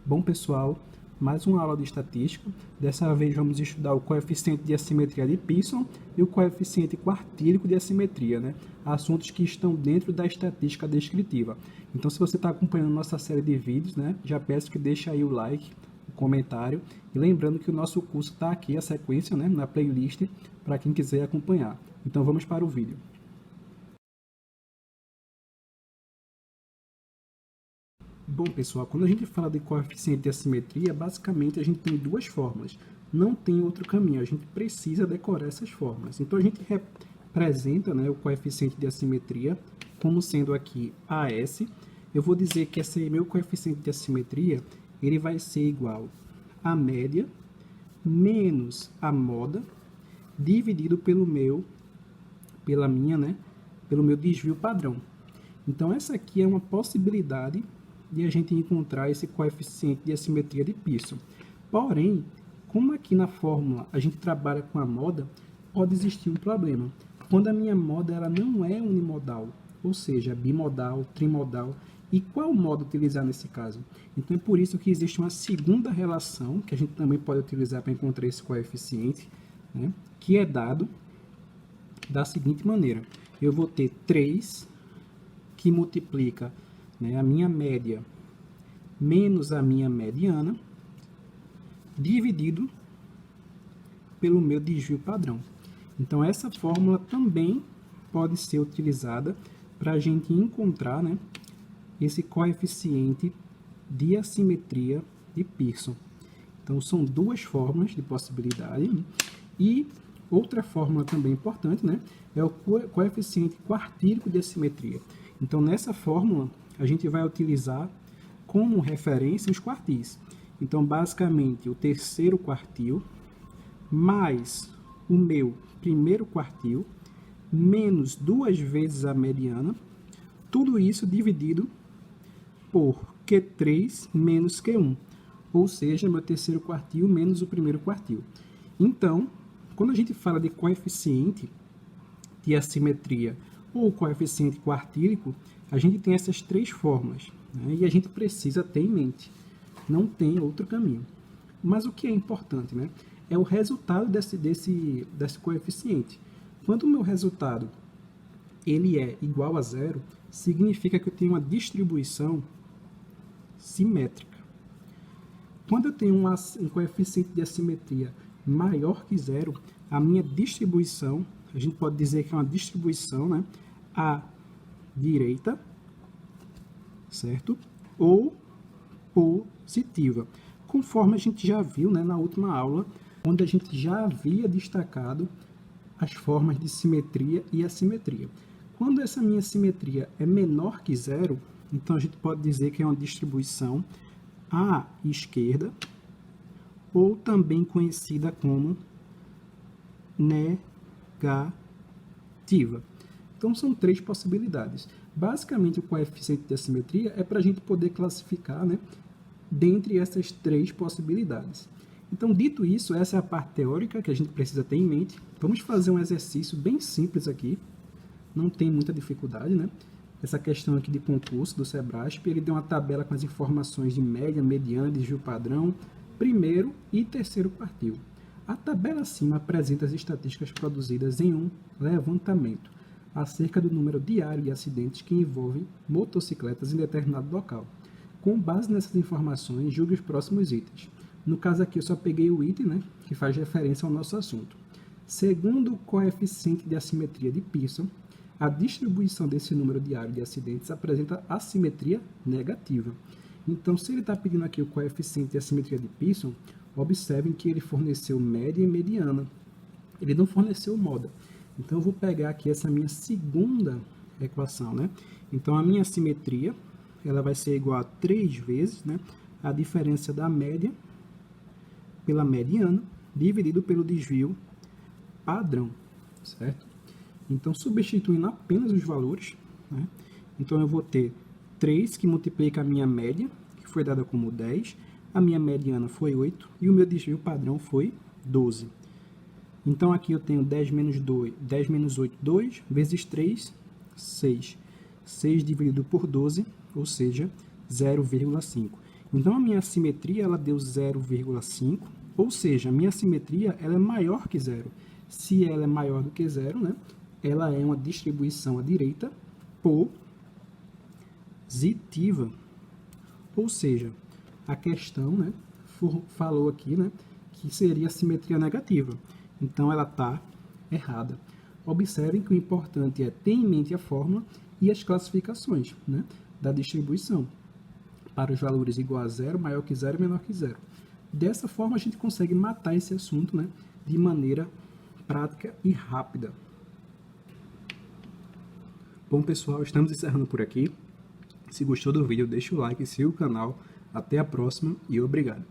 Bom, pessoal, mais uma aula de estatística. Dessa vez vamos estudar o coeficiente de assimetria de Pearson e o coeficiente quartílico de assimetria, né? Assuntos que estão dentro da estatística descritiva. Então, se você está acompanhando nossa série de vídeos, né, já peço que deixe aí o like, o comentário. E lembrando que o nosso curso está aqui, a sequência, né, na playlist, para quem quiser acompanhar. Então, vamos para o vídeo. Bom, pessoal, quando a gente fala de coeficiente de assimetria, basicamente a gente tem duas fórmulas. Não tem outro caminho, a gente precisa decorar essas fórmulas. Então, a gente representa, né, o coeficiente de assimetria como sendo aqui AS. Eu vou dizer que esse meu coeficiente de assimetria ele vai ser igual à média menos a moda dividido pelo meu desvio padrão. Então, essa aqui é uma possibilidade de a gente encontrar esse coeficiente de assimetria de Pearson. Porém, como aqui na fórmula a gente trabalha com a moda, pode existir um problema. Quando a minha moda ela não é unimodal, ou seja, bimodal, trimodal, e qual modo utilizar nesse caso? Então, é por isso que existe uma segunda relação, que a gente também pode utilizar para encontrar esse coeficiente, né, que é dado da seguinte maneira. Eu vou ter 3 que multiplica, né, a minha média menos a minha mediana, dividido pelo meu desvio padrão. Então, essa fórmula também pode ser utilizada para a gente encontrar, né, esse coeficiente de assimetria de Pearson. Então, são duas fórmulas de possibilidade. E outra fórmula também importante, né, é o coeficiente quartílico de assimetria. Então, nessa fórmula, a gente vai utilizar como referência os quartis. Então, basicamente, o terceiro quartil mais o meu primeiro quartil menos 2 vezes a mediana, tudo isso dividido por Q3 menos Q1, ou seja, meu terceiro quartil menos o primeiro quartil. Então, quando a gente fala de coeficiente de assimetria ou coeficiente quartílico, a gente tem essas três fórmulas, né? E a gente precisa ter em mente. Não tem outro caminho. Mas o que é importante, né, é o resultado desse coeficiente. Quando o meu resultado ele é igual a zero, significa que eu tenho uma distribuição simétrica. Quando eu tenho um coeficiente de assimetria maior que zero, a minha distribuição, a gente pode dizer que é uma distribuição, né, à direita, certo? Ou positiva, conforme a gente já viu, né, na última aula, onde a gente já havia destacado as formas de simetria e assimetria. Quando essa minha simetria é menor que zero, então a gente pode dizer que é uma distribuição à esquerda, ou também conhecida como negativa. Então, são três possibilidades. Basicamente, o coeficiente de assimetria é para a gente poder classificar, né, dentre essas três possibilidades. Então, dito isso, essa é a parte teórica que a gente precisa ter em mente. Vamos fazer um exercício bem simples aqui. Não tem muita dificuldade, né? Essa questão aqui de concurso do Sebrasp, ele deu uma tabela com as informações de média, mediana, desvio padrão, primeiro e terceiro quartil. A tabela acima apresenta as estatísticas produzidas em um levantamento acerca do número diário de acidentes que envolvem motocicletas em determinado local. Com base nessas informações, julgue os próximos itens. No caso aqui, eu só peguei o item, né, que faz referência ao nosso assunto. Segundo o coeficiente de assimetria de Pearson, a distribuição desse número diário de acidentes apresenta assimetria negativa. Então, se ele está pedindo aqui o coeficiente de assimetria de Pearson, observem que ele forneceu média e mediana. Ele não forneceu moda. Então, eu vou pegar aqui essa minha segunda equação, né? Então, a minha assimetria ela vai ser igual a 3 vezes, né, a diferença da média pela mediana dividido pelo desvio padrão, certo? Então, substituindo apenas os valores, né, então eu vou ter 3 que multiplica a minha média, que foi dada como 10, a minha mediana foi 8 e o meu desvio padrão foi 12. Então, aqui eu tenho 10 menos 8, 2, vezes 3, 6. 6 dividido por 12, ou seja, 0,5. Então, a minha assimetria ela deu 0,5, ou seja, a minha assimetria ela é maior que zero. Se ela é maior do que zero, né, ela é uma distribuição à direita positiva. Ou seja, a questão, né, falou aqui, né, que seria simetria negativa. Então, ela está errada. Observem que o importante é ter em mente a fórmula e as classificações, né, da distribuição para os valores igual a zero, maior que zero e menor que zero. Dessa forma, a gente consegue matar esse assunto, né, de maneira prática e rápida. Bom, pessoal, estamos encerrando por aqui. Se gostou do vídeo, deixa o like, siga o canal. Até a próxima e obrigado.